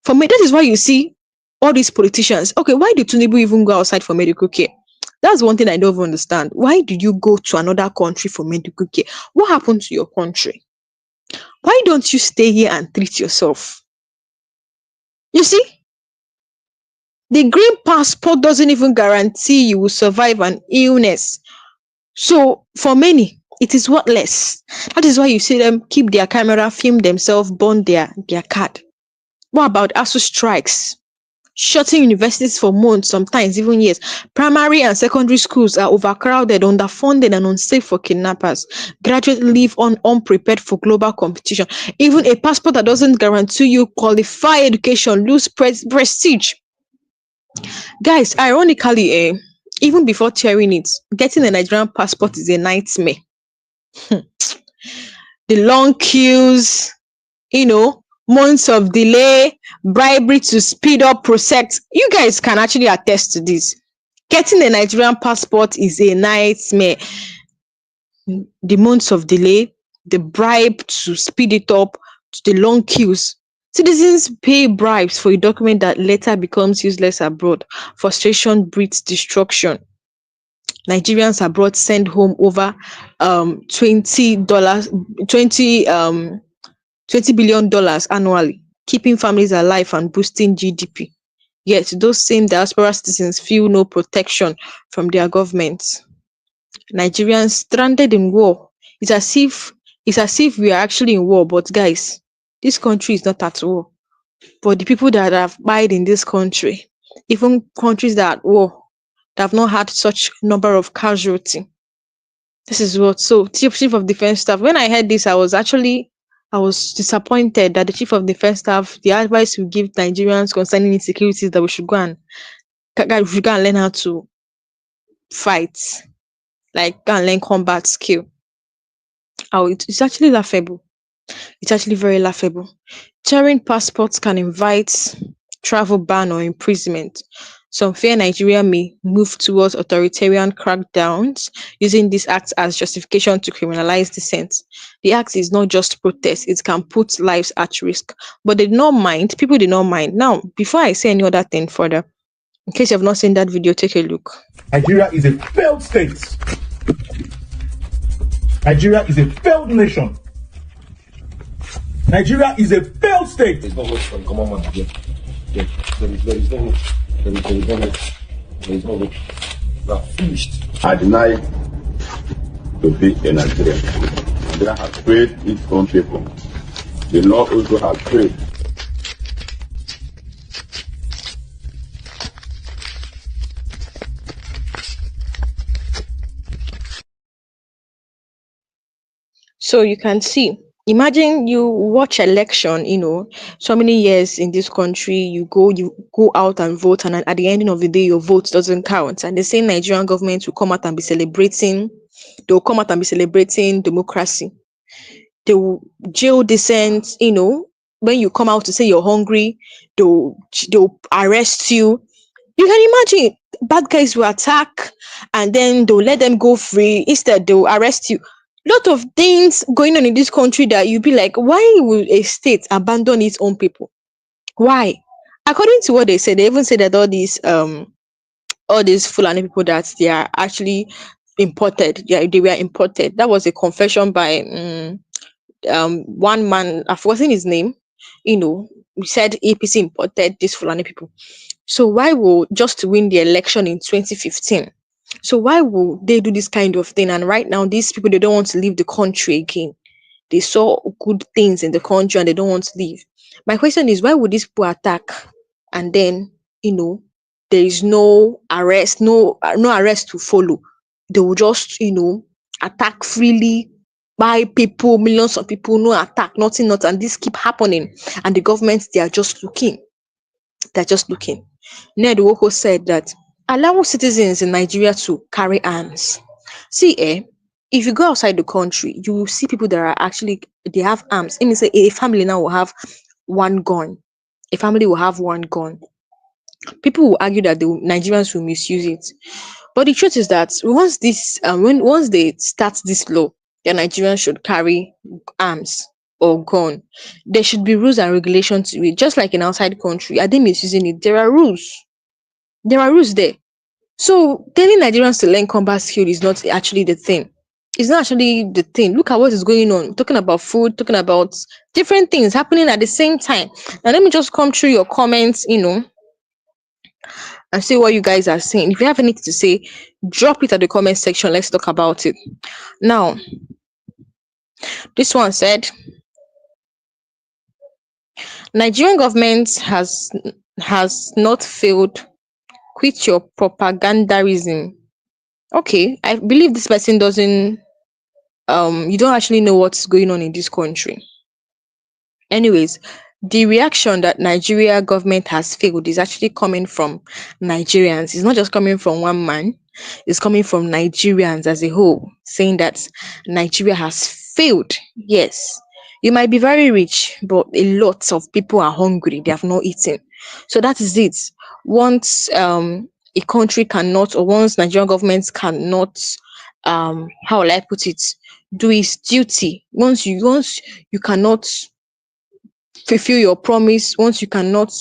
For me, that is why you see all these politicians. Okay, why did Tinubu even go outside for medical care? That's one thing I don't understand. Why did you go to another country for medical care? What happened to your country? Why don't you stay here and treat yourself? You see, the green passport doesn't even guarantee you will survive an illness. So for many, it is worthless. That is why you see them keep their camera, film themselves, burn their card. What about ASU strikes? Shutting universities for months, sometimes even years. Primary and secondary schools are overcrowded, underfunded, and unsafe for kidnappers. Graduates live unprepared for global competition. Even a passport that doesn't guarantee you qualified education lose prestige. Guys, ironically, even before tearing it, getting a Nigerian passport is a nightmare. The long queues, months of delay, bribery to speed up process. You guys can actually attest to this. Getting a Nigerian passport is a nightmare. The months of delay, the bribe to speed it up, the long queues. Citizens pay bribes for a document that later becomes useless abroad. Frustration breeds destruction. Nigerians abroad send home over $20 $20 billion annually, keeping families alive and boosting GDP. Yet those same diaspora citizens feel no protection from their governments. Nigerians stranded in war. It's as if we are actually in war, but guys, this country is not at war. But the people that have died in this country, even countries that are at war, that have not had such number of casualty. This is what so chief of defense staff. When I heard this, I was disappointed that the chief of defense staff, the advice we give Nigerians concerning insecurity is that we should go and learn how to fight, like go and learn combat skill. Oh, it's actually laughable. It's actually very laughable. Tearing passports can invite travel ban or imprisonment. Some fear Nigeria may move towards authoritarian crackdowns, using this act as justification to criminalize dissent. The act is not just protest, it can put lives at risk. But they did not mind, people did not mind. Now, before I say any other thing further, in case you have not seen that video, take a look. Nigeria is a failed state. Nigeria is a failed nation. Nigeria is a failed state. There's no hope for the common man again. There is no hope. There is no hope. We are finished. I deny to be a Nigerian. Nigeria has failed its own people. The law also has failed. So you can see, imagine you watch election, so many years in this country, you go out and vote, and at the ending of the day, your vote doesn't count. And the same Nigerian government will come out and be celebrating, democracy. They will jail dissent, when you come out to say you're hungry, they'll arrest you. You can imagine bad guys will attack and then they'll let them go free. Instead, they'll arrest you. Lot of things going on in this country that you'll be like, why will a state abandon its own people? Why? According to what they said, they even said that all these Fulani people that they are actually imported. They were imported. That was a confession by one man. I've forgotten his name. We said APC imported these Fulani people. So why will just to win the election in 2015? So why will they do this kind of thing? And right now, these people, they don't want to leave the country again. They saw good things in the country and they don't want to leave. My question is, why would these people attack and then, there is no arrest, no arrest to follow? They will just, attack freely, buy people, millions of people, no attack, nothing, and this keep happening. And the government, they are just looking. They're just looking. Ned Woko said that allow citizens in Nigeria to carry arms. See, if you go outside the country, you will see people that are actually, they have arms. It means a family now will have one gun. A family will have one gun. People will argue that the Nigerians will misuse it. But the truth is that once they start this law, the Nigerians should carry arms or gun. There should be rules and regulations to it. Just like in outside country, are they misusing it? There are rules. There are rules there. So telling Nigerians to learn combat skill is not actually the thing. It's not actually the thing. Look at what is going on. Talking about food, talking about different things happening at the same time. Now let me just come through your comments, and see what you guys are saying. If you have anything to say, drop it at the comment section. Let's talk about it. Now, this one said, Nigerian government has not failed. Quit your propagandism. Okay, I believe this person doesn't you don't actually know what's going on in this country. Anyways, the reaction that Nigeria government has failed is actually coming from Nigerians. It's not just coming from one man, it's coming from Nigerians as a whole, saying that Nigeria has failed. Yes, you might be very rich, but a lot of people are hungry, they have not eaten. So that is it. Once a country cannot, or once Nigerian government cannot, how will I put it, do its duty, once you cannot fulfill your promise, once you cannot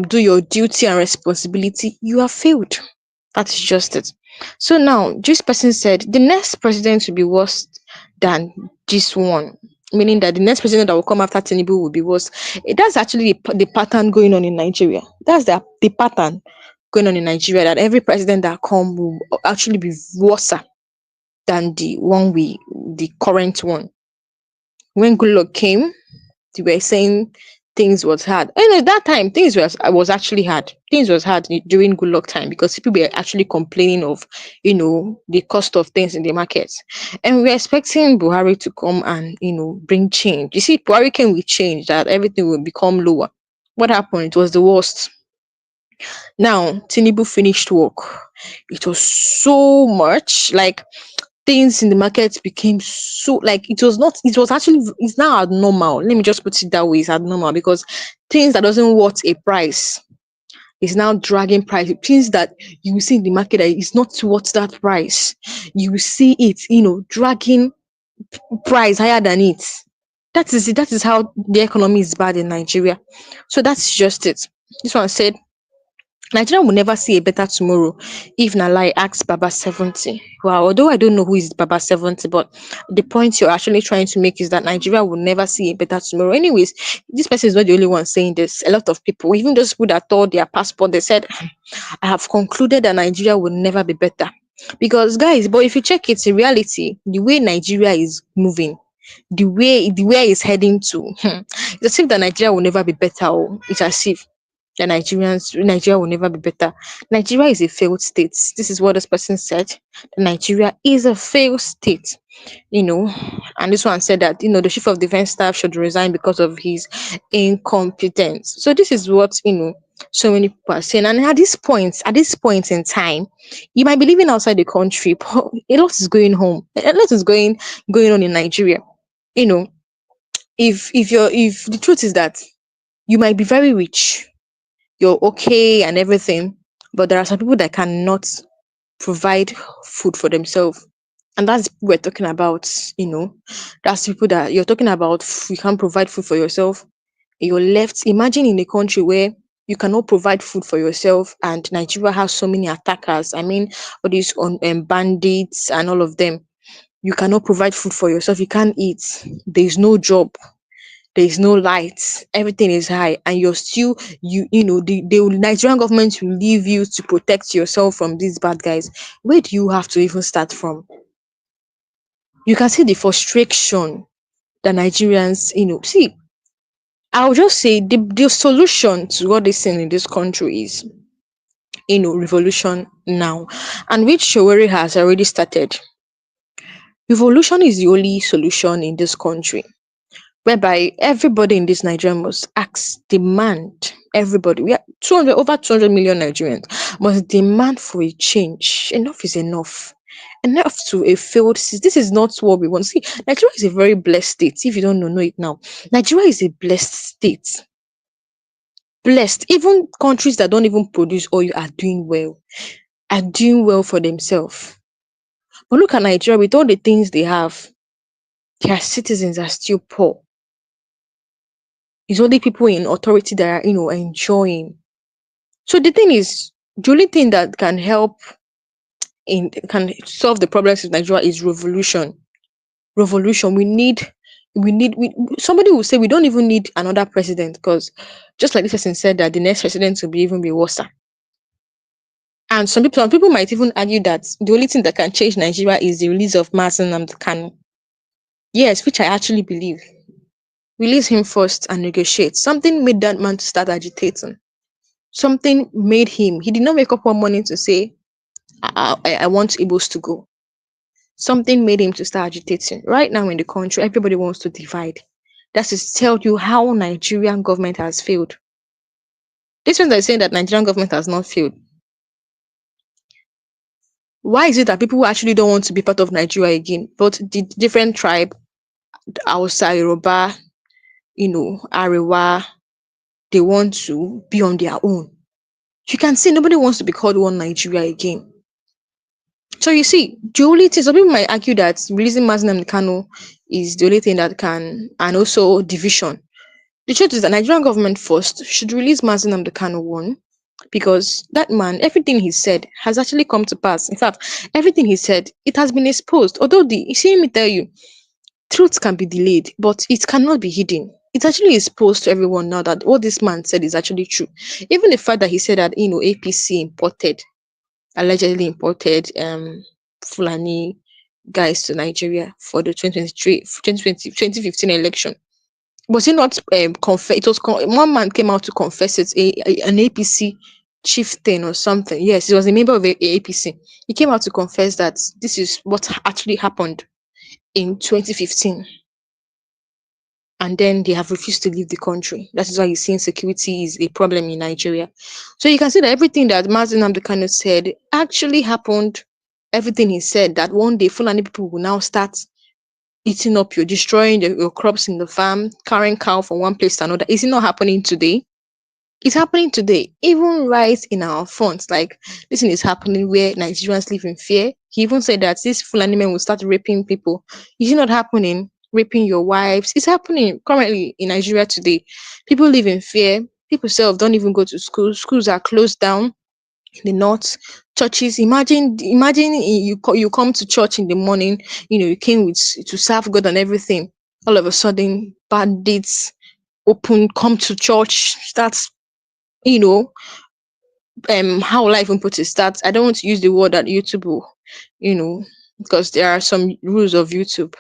do your duty and responsibility, you have failed. That's just it. So now, this person said the next president will be worse than this one, meaning that the next president that will come after Tinubu will be worse. That's actually the pattern going on in Nigeria. That's the pattern going on in Nigeria, that every president that come will actually be worse than the current one. When Goodluck came, they were saying things was hard. And at that time, things was actually hard. Things was hard during Goodluck time, because people were actually complaining of, the cost of things in the markets. And we were expecting Buhari to come and, bring change. You see, Buhari came with change, that everything will become lower. What happened? It was the worst. Now, Tinubu finished work. It was so much like things in the market became so, like, it's now abnormal. Let me just put it that way. It's abnormal because things that doesn't worth a price is now dragging price. Things that you see in the market that is not worth that price, you see it, dragging price higher than it. That is it. That is how the economy is bad in Nigeria. So that's just it. This one said Nigeria will never see a better tomorrow if Nalai asks Baba 70. Wow, although I don't know who is Baba 70, but the point you're actually trying to make is that Nigeria will never see a better tomorrow. Anyways, this person is not the only one saying this. A lot of people, even those people that told their passport, they said, I have concluded that Nigeria will never be better. Because guys, but if you check it in reality, the way Nigeria is moving, the way it's heading to, it's as if that Nigeria will never be better. Or it's as if Nigeria will never be better. Nigeria is a failed state. This is what this person said. Nigeria is a failed state. And this one said that the chief of defense staff should resign because of his incompetence. So this is what so many people are saying. And at this point in time, you might be living outside the country, but a lot is going home. A lot is going on in Nigeria. If the truth is that you might be very rich, you're okay and everything, but there are some people that cannot provide food for themselves. And that's the people we're talking about. That's people that you're talking about. You can't provide food for yourself. You're left. Imagine in a country where you cannot provide food for yourself, and Nigeria has so many attackers. I mean, all these bandits and all of them. You cannot provide food for yourself. You can't eat. There's no job. There is no light, everything is high, and you're still the Nigerian government will leave you to protect yourself from these bad guys. Where do you have to even start from? You can see the frustration that Nigerians, see. I'll just say the solution to what is in this country is revolution now, and which Showeri has already started. Revolution is the only solution in this country, whereby everybody in this Nigeria must demand, everybody, we are over 200 million Nigerians must demand for a change. Enough is enough. Enough to a failed system. This is not what we want. See, Nigeria is a very blessed state. If you don't know it now, Nigeria is a blessed state. Blessed. Even countries that don't even produce oil are doing well for themselves. But look at Nigeria, with all the things they have, their citizens are still poor. It's only people in authority that are, enjoying. So the thing is, the only thing that can solve the problems in Nigeria is revolution. Revolution. Somebody will say we don't even need another president, because just like this person said that the next president will even be worse. And some people might even argue that the only thing that can change Nigeria is the release of Mazen Nnamdi Kanu. Yes, which I actually believe. Release him first and negotiate. Something made that man to start agitating. Something made him. He did not wake up one morning to say, I want Igbos to go. Something made him to start agitating. Right now in the country, everybody wants to divide. That is to tell you how Nigerian government has failed. This ones are saying that Nigerian government has not failed. Why is it that people who actually don't want to be part of Nigeria again, but the different tribe, Hausa, Yoruba, Arewa, they want to be on their own? You can see nobody wants to be called one Nigeria again. So you see, the only thing, some people might argue that releasing Mazen Nnamdi Kanu is the only thing that can, and also division. The truth is that Nigerian government first should release Mazi Nnamdi Kanu one, because that man, everything he said has actually come to pass. In fact, everything he said, it has been exposed. Although you see me tell you, truth can be delayed, but it cannot be hidden. It's actually exposed to everyone now that what this man said is actually true. Even the fact that he said that APC allegedly imported Fulani guys to Nigeria for the 2015 election. Was it not confess? It was one man came out to confess it's an APC chieftain or something. Yes, he was a member of APC. He came out to confess that this is what actually happened in 2015. And then they have refused to leave the country. That is why you see insecurity is a problem in Nigeria. So you can see that everything that Mazi Nnamdi Kanu said actually happened. Everything he said, that one day Fulani people will now start eating up destroying your crops in the farm, carrying cow from one place to another. Is it not happening today? It's happening today, even right in our fronts. Like, this thing is happening where Nigerians live in fear. He even said that these Fulani men will start raping people. Is it not happening? Raping your wives. It's happening currently in Nigeria today. People live in fear. People self don't even go to school. Schools are closed down in the north. Churches, imagine you come to church in the morning, you came to serve God and everything. All of a sudden, bandits come to church, starts, how will I even put it? Starts, I don't want to use the word that YouTube will, because there are some rules of YouTube.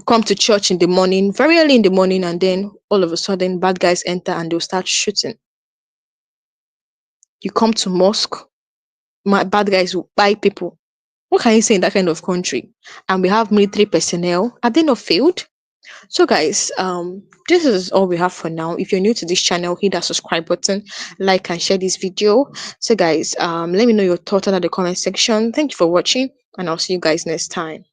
Come to church in the morning, very early in the morning, and then all of a sudden bad guys enter and they'll start shooting. You come to mosque, bad guys will buy people. What can you say in that kind of country? And we have military personnel. Are they not failed? So guys, this is all we have for now. If you're new to this channel, hit that subscribe button, like and share this video. So guys, let me know your thoughts under the comment section. Thank you for watching, and I'll see you guys next time.